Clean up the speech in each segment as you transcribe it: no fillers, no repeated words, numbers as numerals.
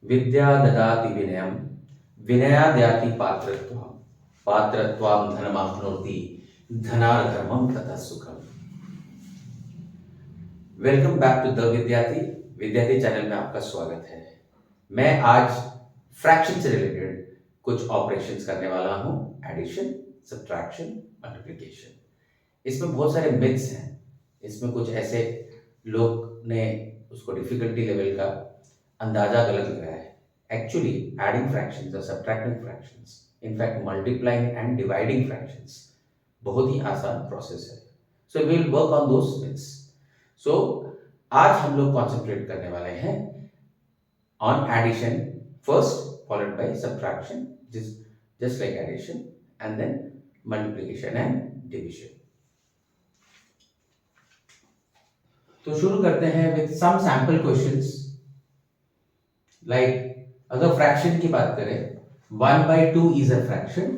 विद्या ददाति विनयम विनयाद्याति पात्रत्वम पात्रत्वम धनमाप्नोति धनार्धर्मम तथा सुखम। वेलकम बैक टू द विद्यार्थी। विद्यार्थी चैनल में आपका स्वागत है। मैं आज फ्रैक्शन से रिलेटेड कुछ ऑपरेशंस करने वाला हूं। Addition, subtraction, multiplication. इसमें बहुत सारे मिथ्स हैं। इसमें कुछ ऐसे लोग ने उसको डिफिकल्टी लेवल का अंदाजा गलत लगाया है। एक्चुअली एडिंग फ्रैक्शंस और subtracting fractions, in fact multiplying and dividing fractions बहुत ही आसान प्रोसेस है। So we will work on those myths. So आज हम लोग कॉन्सेंट्रेट करने वाले हैं on addition first, followed by subtraction just like addition, and then multiplication and division. तो शुरू करते हैं with some sample questions. Like अगर फ्रैक्शन की बात करें, 1/2 is a fraction,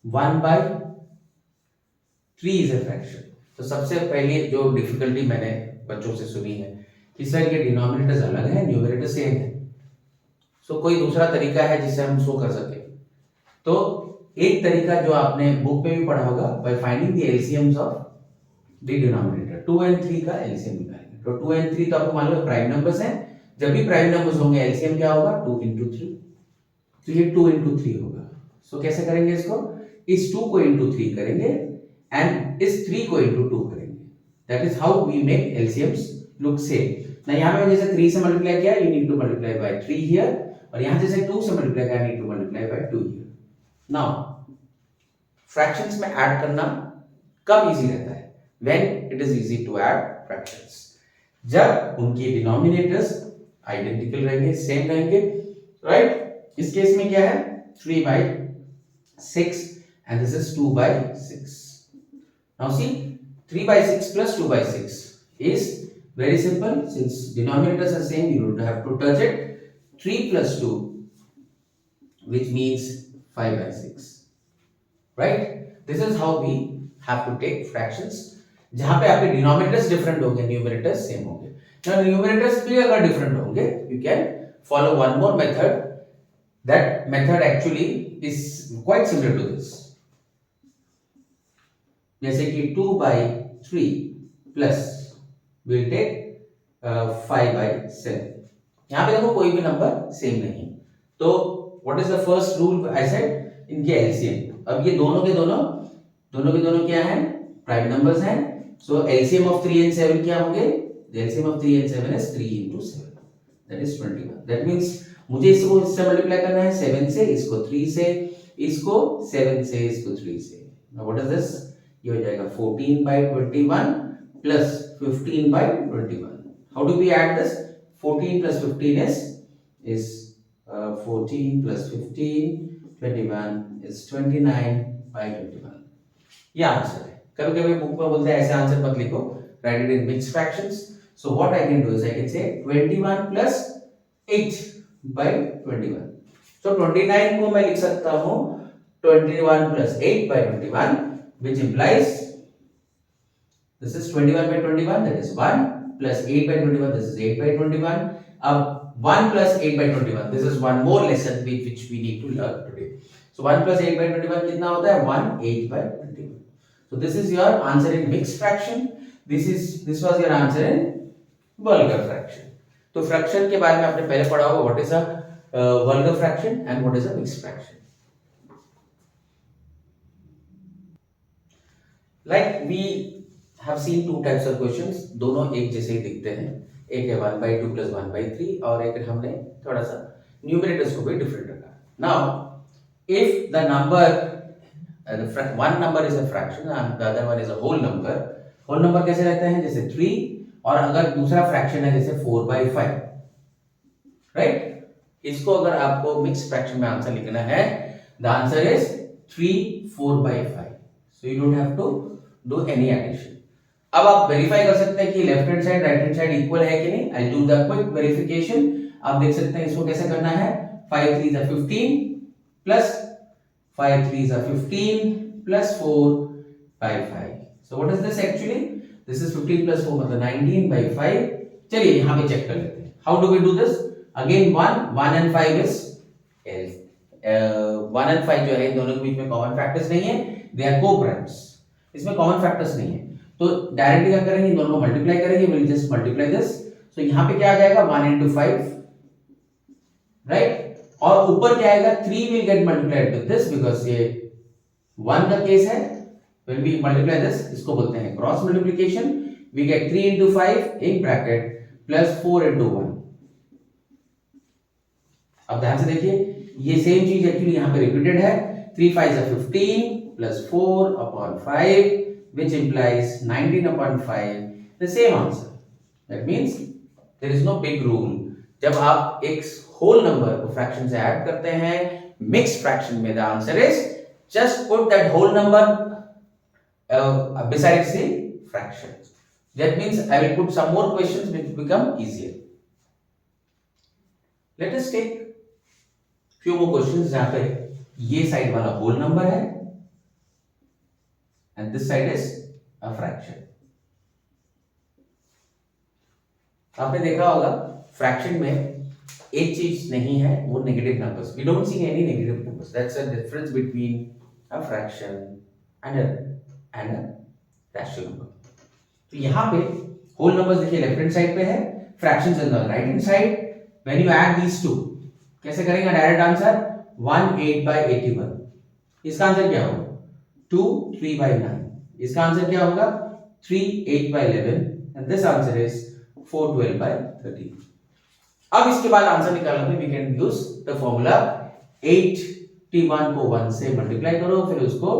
1/3 is a fraction. तो सबसे पहले जो डिफिकल्टी मैंने बच्चों से सुनी है कि सर ये डिनोमिनेटर्स अलग है, न्यूमरेटर सेम है, सो कोई दूसरा तरीका है जिससे हम शो कर सके। तो एक तरीका जो आपने बुक में भी पढ़ा होगा, by finding the LCMs of the denominator. 2 और 3 का एलसीएम निकालेंगे। तो 2 और 3 तो आपको मालूम है प्राइम नंबर्स हैं। जब भी प्राइम नंबर्स होंगे एलसीएम क्या होगा? 2 into 3। तो ये 2 into 3 होगा। सो कैसे करेंगे इसको? इस 2 को into 3 करेंगे एंड इस 3 को into 2 करेंगे। That is how we make LCMs look same. ना यहाँ पे जैसे 3 से मल्टीप्लाई किया, you need to multiply by 3 here, और यहाँ जैसे 2 से मल्टीप्लाई किया, need to multiply by 2 here. Now fractions में ऐड करना कब इजी रहता है? When it is easy to add fractions, जब उनके डिनोमिनेटर्स आइडेंटिकल रहेंगे, सेम रहेंगे, राइट? इस केस में क्या है? 3/6 and this is 2/6. Now see, 3/6 plus 2/6 is very simple. Since denominators are same, you don't have to touch it. 3 plus 2, which means 5/6, right? This is how we have to take fractions, जहां पे आपके denominators different होंगे, numerators same होंगे। Now numerators भी अगर different होंगे, you can follow one more method. That method actually is quite similar to this. जैसे कि 2/3 plus we'll take 5/7. यहाँ पे देखो कोई भी नंबर सेम नहीं, तो what is the first rule I said? इनके एलसीएम। अब ये दोनों के दोनों क्या है? प्राइम नंबर्स हैं। So LCM of 3 and 7 क्या होंगे? The LCM of 3 and 7 is 3 into 7. That is 21. That means मुझे इसको इससे मल्टीप्लाई करना है, 7 से, इसको 3 से, इसको 7 से, इसको 3 से। Now what is this? ये हो जाएगा 14/21 plus 15/21. How do we add this? 14 plus 15 is 14 plus 15, 21 is 29/21. ये आंसर है। कभी कभी बुक में बोलते हैं ऐसे आंसर मत लिखो, write it in mixed fractions. So what I can do is I can say 21 plus 8/21. So 29 को मैं लिख सकता हूँ 21 plus 8/21, which implies this is 21/21, that is 1 plus 8/21, this is 8/21. अब 1 plus 8/21, this is one more lesson which we need to learn today. So 1 plus 8/21 कितना होता है? 1 8/21. So this is your answer in mixed fraction. This was your answer in vulgar fraction. तो fraction के बारे में आपने पहले पढ़ा होगा, what is a vulgar fraction and what is a mixed fraction. Like we have seen two types of questions, दोनों एक जैसे ही दिखते हैं। एक है 1/2 plus 1/3 और एक हमने थोड़ा सा न्यूमरेटर्स को भी डिफरेंट रखा। Now if the number one number is a fraction and the other one is a whole number, whole number कैसे रहते हैं? जैसे 3, और अगर दूसरा फ्रैक्शन है जैसे 4/5, राइट? इसको अगर आपको मिक्स फ्रैक्शन में आंसर लिखना है, the answer is 3 4/5. So you don't have to do any addition. अब आप वेरीफाई कर सकते हैं कि left hand side right hand side equal है कि नहीं। I do the quick verification. आप देख सकते हैं इसको कैसे करना है। 5 3 is 15 plus 5 3 is 15 plus 4/5. So what is this actually? This is 15 plus 4 मतलब 19/5. चलिए यहाँ पे चेक कर लेते हैं। How do we do this? Again 1 and 5 is 1 and 5 जो है इन दोनों के बीच में कॉमन फैक्टर्स नहीं है, दे आर को प्राइम्स, इसमें कॉमन फैक्टर्स नहीं है, तो डायरेक्टली क्या करेंगे, इन दोनों को मल्टीप्लाई करेंगे, विल जस्ट मल्टीप्लाई दिस, सो यहां पे क्या आ जाएगा 1 into 5, राइट, और ऊपर क्या आएगा 3 will get multiplied with this because ये 1 का केस है, when we multiply this, इसको बोलते हैं cross multiplication, we get 3 into 5 in bracket plus 4 into 1. अब ध्यान से देखिए, ये सेम चीज एक्चुअली यहां पे रिपीटेड है, 3 5 are 15 plus 4 upon 5 which implies 19 upon 5, the same answer. That means there is no big rule. जब आप एक होल नंबर को फ्रैक्शन से ऐड करते हैं मिक्स्ड फ्रैक्शन में, the answer is just put that whole number besides the fraction. That means I will put some more questions which become easier. Let us take few more questions जहां पे ये side वाला whole number है and this side is a fraction. आपने देखा होगा fraction में एक चीज नहीं है, वो negative numbers, we don't see any negative numbers, that's a difference between a fraction and a rational number. तो यहां पे होल नंबर्स देखिए लेफ्ट हैंड साइड पे है, fractions on the right hand side. When you add these two, कैसे करेंगे direct answer 1/8/81. इसका answer क्या होगा 2 3/9. इसका आंसर क्या होगा 3 8/11 एंड दिस आंसर इज 4 12/13. अब इसके बाद आंसर निकालने में we can use the formula 81 को 1 से मल्टीप्लाई करो, फिर उसको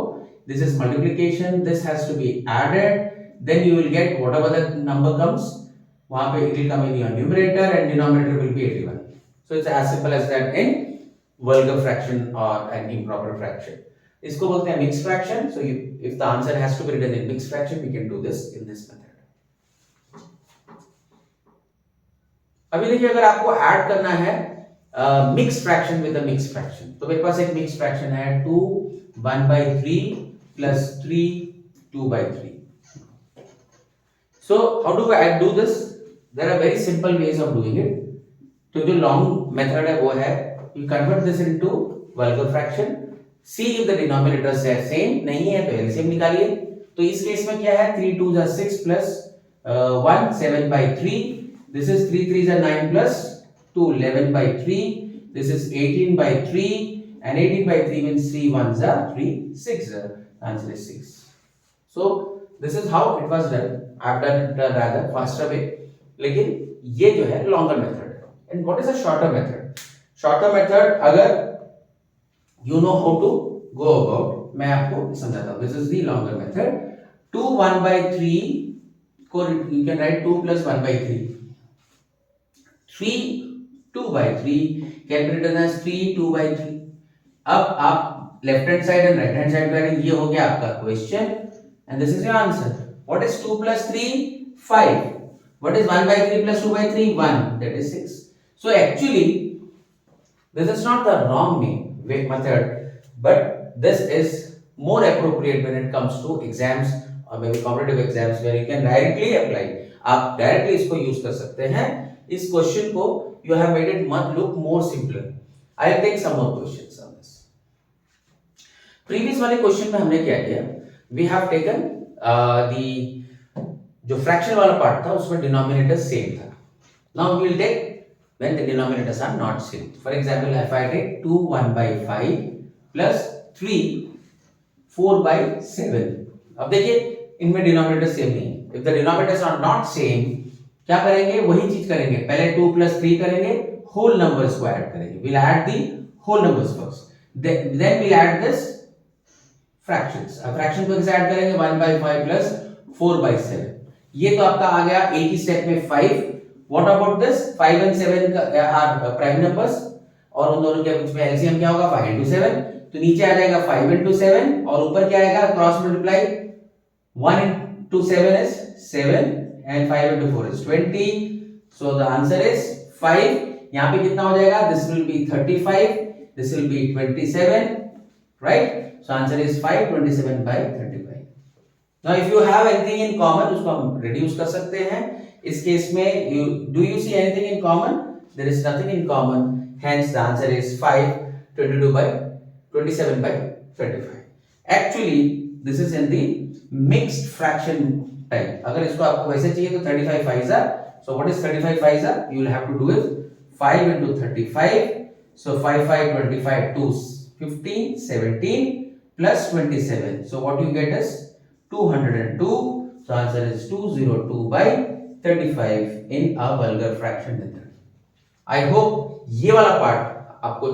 this is multiplication, this has to be added, then you will get whatever the number comes, वहां पे it will come in your numerator and denominator will be 81. So it's as simple as that in vulgar fraction or an improper fraction. इसको बोलते हैं mixed fraction. So if the answer has to be written in mixed fraction, we can do this in this method. अभी देखिए, अगर आपको add करना है mix fraction with a mix fraction, तो मेरे पास एक मिक्स फ्रैक्शन है 2 1/3 plus 3 2/3. So how do I do this? There are very simple ways of doing it. तो जो लॉन्ग मेथड है वो है you convert this into vulgar fraction, see if the denominators are same, नहीं है तो LCM निकालिए. तो इस केस में क्या है 3 2s are 6 plus 1 7/3. This is 3 3s are 9 plus 2 11/3. This is 18/3 and 18/3 means 3 1s are 3 6. Answer is 6. So this is how it was done. I've done it rather faster way. लेकिन ये जो है longer method है. And what is a shorter method? Shorter method अगर you know how to go about, मैं आपको समझाता हूँ. This is the longer method. 2 1/3 को you can write 2 plus 1/3. 3 2/3 can be written as 3 2/3. अब आप left hand side and right hand side करेंगे, ये हो गया आपका question and this is your answer. What is 2 plus 3 5. What is 1/3 plus 2/3 1, that is 6. So actually this is not the wrong method, but this is more appropriate when it comes to exams or maybe competitive exams where you can directly apply. आप directly इसको use कर सकते हैं. इस question को you have made it look more simpler. I'll take some more questions on this. Previous वाले question में हमने क्या किया, वी हैव टेकन जो फ्रैक्शन वाला पार्ट था उसमें डिनोमिनेटर सेम था. Now we will take when the denominators are not same. For example if I take 2 1/5 plus 3 4/7. अब देखिए इनमें डिनोमिनेटर सेम नहीं है. If the denominators are not same, क्या करेंगे, वही चीज करेंगे, पहले 2 plus 3 करेंगे, होल नंबर्स को ऐड करेंगे. We will add the whole numbers first, then we will add this fractions. अब फ्रैक्शन को कैसे ऐड करेंगे 1/5 plus 4/7. ये तो आपका आ गया एक ही स्टेप में 5. What about this 5 and 7 are prime numbers और उन दोनों के बीच में एलसीएम क्या होगा 5 into 7. तो नीचे आ जाएगा 5 into 7 और ऊपर क्या आएगा cross multiply 1 into 7 is 7 and 5 into 4 is 20. So the answer is 5. यहाँ पे कितना हो जाएगा, this will be 35, this will be 27, right? So answer is 5 27/35. Now if you have anything in common, उसको हम reduce कर सकते हैं. इस केस में do you see anything in common? there is nothing in common, hence the answer is 5, 22 by 27 by 35. Actually this is in the mixed fraction type. अगर इसको आपको वैसे चाहिए तो 35 5s are, so what is 35 5s are, you will have to do it 5 into 35, so 5 5 25 2 15 17 plus 27, so what you get is 202. So answer is 202 by 35 in a vulgar fraction method. I hope ये वाला part आपको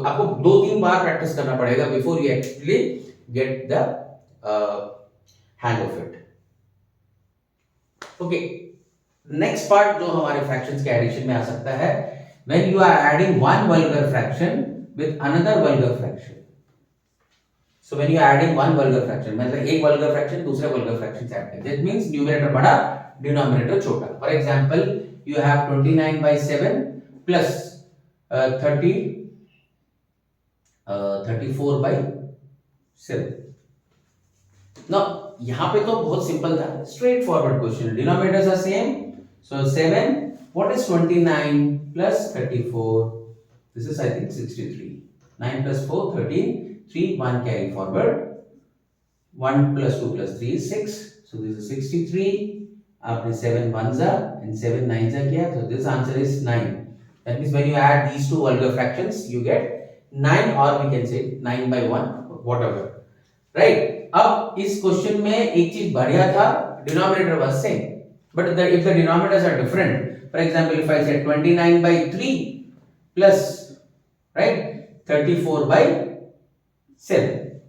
2-3 बार practice करना पड़ेगा before you actually get the hang of it. Okay, next part जो हमारे fractions के addition में आ सकता है, when you are adding one vulgar fraction with another vulgar fraction. So when you are adding one vulgar fraction, मतलब एक vulgar fraction दूसरे vulgar fraction से add करें, that means numerator बड़ा, denominator छोटा. For example, you have 29 by 7 plus 34 by 7. Now यहाँ पे तो बहुत simple था, straightforward question. Denominators are same. So 7, what is 29 plus 34? This is I think 63. 9 plus 4 13. 3 1 carry forward, 1 plus 2 plus 3 is 6, so this is 63. आपने 7 ones and 7 nines किया, so this answer is 9. That means when you add these two vulgar fractions you get 9, or we can say 9 by 1, whatever, right? अब इस question में एक चीज बढ़िया था, denominator was same, but if the denominators are different, for example if I say 29 by 3 plus, right, 34 by 7,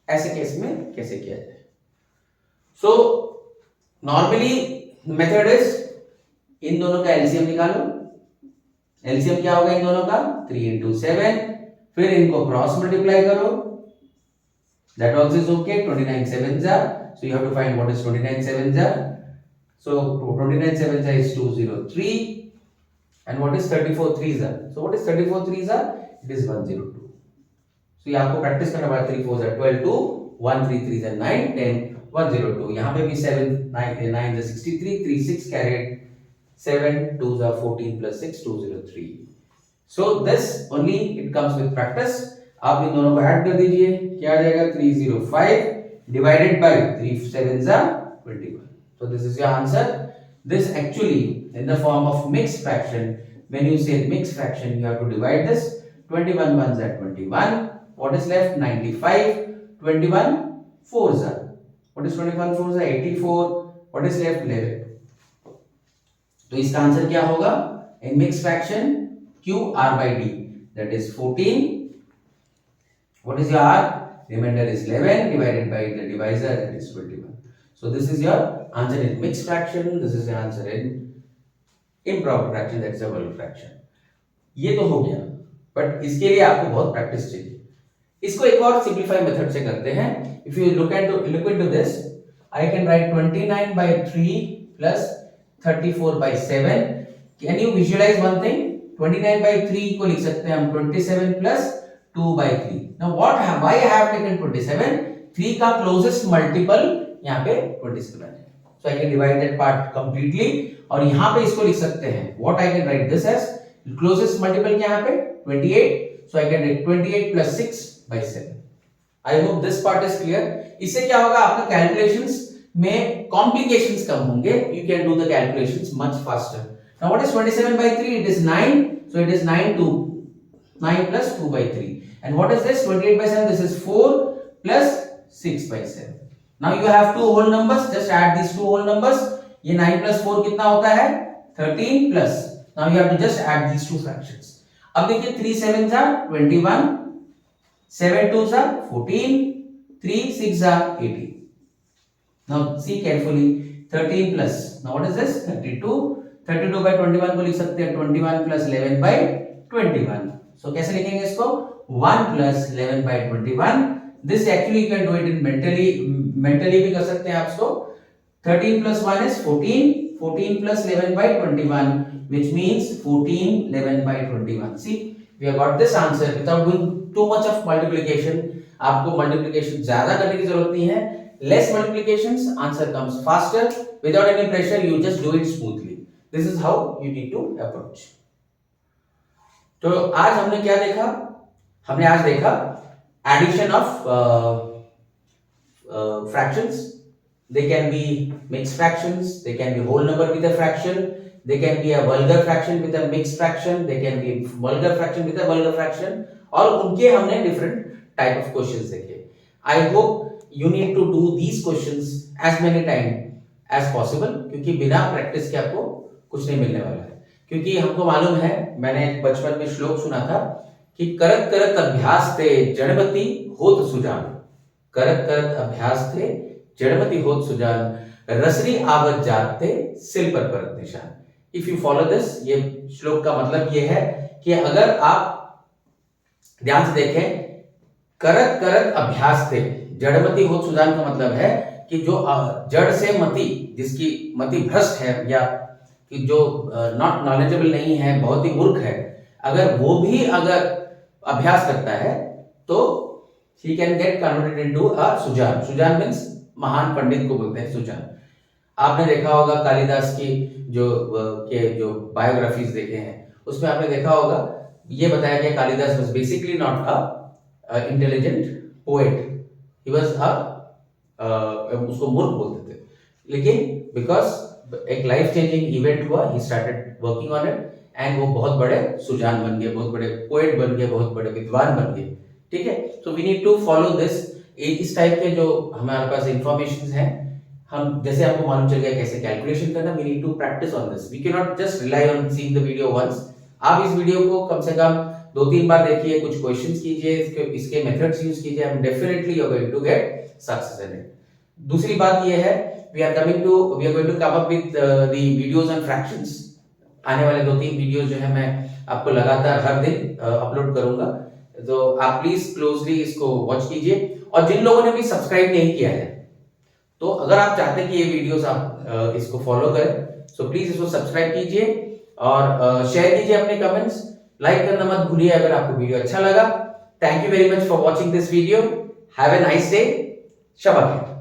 ऐसे case में कैसे किया जाए? सो नॉर्मली मेथड इज, इन दोनों का एलसीएम निकालो. एलसीएम क्या होगा इन दोनों का? 3 into 7, फिर इनको क्रॉस मल्टीप्लाई करो, that also is okay. 29 7s are, so you have to find what is 29 7s are. So 29 7s are is 203, and what is 34 3s are? So what is 34 3s are? It is 102. तो ये आपको practice करना पड़ेगा. 3 4s are 12 2, 1 3 3s are 9 10 102. यहाँ पे भी 7 9 9 is 63, 3 6 carried, 7 2s are 14 plus 6 203. So this only it comes with practice. आप इन दोनों को ऐड कर दीजिए, क्या आ जाएगा? 305 divided by 3 7s are 21. So this is your answer. This actually in the form of mixed fraction. When you say mixed fraction, you have to divide this. 21 ones are 21. What is left? 95. 21 4s are. What is 21 4s are? 84. What is left? 11. तो इसका answer क्या होगा? In mixed fraction, Q R by D. That is 14. What is your R? Remainder is 11 divided by the divisor, that is 21. So this is your answer in mixed fraction. This is your answer in improper fraction, that is a whole fraction. ये तो हो गया, but इसके लिए आपको बहुत practice चाहिए. इसको एक और सिंपलीफाई मेथड से करते हैं. If you look into this, I can write 29 by 3 plus 34 by 7. Can you visualize one thing? 29 by 3 को लिख सकते हैं हम 27 plus 2 by 3. Now why I have taken 27? 3 का closest multiple यहाँ पे 27 है. So I can divide that part completely, और यहाँ पे इसको लिख सकते हैं. What I can write this as closest multiple क्या यहाँ पे 28. So I can write 28 plus 6 by 7. I hope this part is clear. इससे क्या होगा, आपका कैलकुलेशंस में कॉम्प्लिकेशंस कम होंगे. You can do the calculations much faster. Now what is 27 by 3? It is 9. So it is 9 plus 2 by 3. And what is this? 28 by 7. This is 4 plus 6 by 7. Now you have two whole numbers. Just add these two whole numbers. ये 9 plus 4 कितना होता है? 13 plus. Now you have to just add these two fractions. अब देखिए 3 7s are 21, 7 2s are 14, 3 6s are 18. Now see carefully. 13 plus. Now what is this? 32. 32 by 21 को लिख सकते हैं 21 plus 11 by 21. So कैसे लिखेंगे इसको? 1 plus 11 by 21. This actually you can do it in mentally भी कर सकते हैं आप इसको. 13 plus 1 is 14. 14 plus 11 by 21, which means 14 11 by 21. See, we have got this answer without doing too much of multiplication. आपको multiplication ज़्यादा करने की जरूरत नहीं है. Less multiplications, answer comes faster. Without any pressure, you just do it smoothly. This is how you need to approach. तो आज हमने क्या देखा? हमने आज देखा addition of fractions. They can be mixed fractions, they can be whole number with a fraction, they can be a vulgar fraction with a mixed fraction, they can be vulgar fraction with a vulgar fraction, और उनके हमने different type of questions देखे. I hope you need to do these questions as many time as possible, क्योंकि बिना practice के आपको कुछ नहीं मिलने वाला है. क्योंकि हमको मालूम है, मैंने बचपन में श्लोक सुना था कि करत करत अभ्यास ते जड़मति होत सुजान. करत करत अभ्यास थे जड़मति होत सुजान, रसरी आवत जाते सिल पर परत निशान. इफ यू फॉलो दिस, ये श्लोक का मतलब ये है कि अगर आप ध्यान से देखें, करत करत अभ्यास थे जड़मति होत सुजान का मतलब है कि जो जड़ से मति, जिसकी मति भ्रष्ट है या कि जो नॉट नॉलेजेबल नहीं है, बहुत ही मूर्ख है, अगर वो भी अगर अभ्यास करता है तो he can get converted into a सुजान. सुजान मीन्स महान पंडित को बोलते हैं सुजान. आपने देखा होगा कालिदास की जो बायोग्राफीज देखे हैं, उसमें आपने देखा होगा ये बताया गया Kalidas was basically not a intelligent poet. He was उसको मूर्ख बोलते थे, लेकिन बिकॉज एक लाइफ चेंजिंग इवेंट हुआ, he started working on it and वो बहुत बड़े सुजान बन गए, बहुत बड़े पोएट बन गए, बहुत बड़े विद्वान बन गए. ठीक है, तो we need to follow this. इस टाइप के जो हमारे पास इंफॉर्मेशन है, हम जैसे आपको मालूम चल गया कैसे कैलकुलेशन करना, we need to practice on this. We can not just rely on seeing the video once. आप इस वीडियो को कम से कम 2-3 बार देखिए, कुछ क्वेश्चंस कीजिए, इसके मेथड्स यूज कीजिए, and definitely you are going to get success in it. दूसरी बात ये है, we are going to come up with the videos on fractions. आने वाले 2-3 वीडियोस जो है मैं आपको लगातार हर दिन अपलोड करूंगा, तो आप प्लीज क्लोजली इसको वॉच कीजिए. और जिन लोगों ने भी सब्सक्राइब नहीं किया है, तो अगर आप चाहते हैं कि ये वीडियोस आप इसको फॉलो करें, सो प्लीज इसको सब्सक्राइब कीजिए और शेयर कीजिए अपने कमेंट्स. लाइक करना मत भूलिए अगर आपको वीडियो अच्छा लगा. Thank you very much for watching this video. Have a nice day. शबा खैर.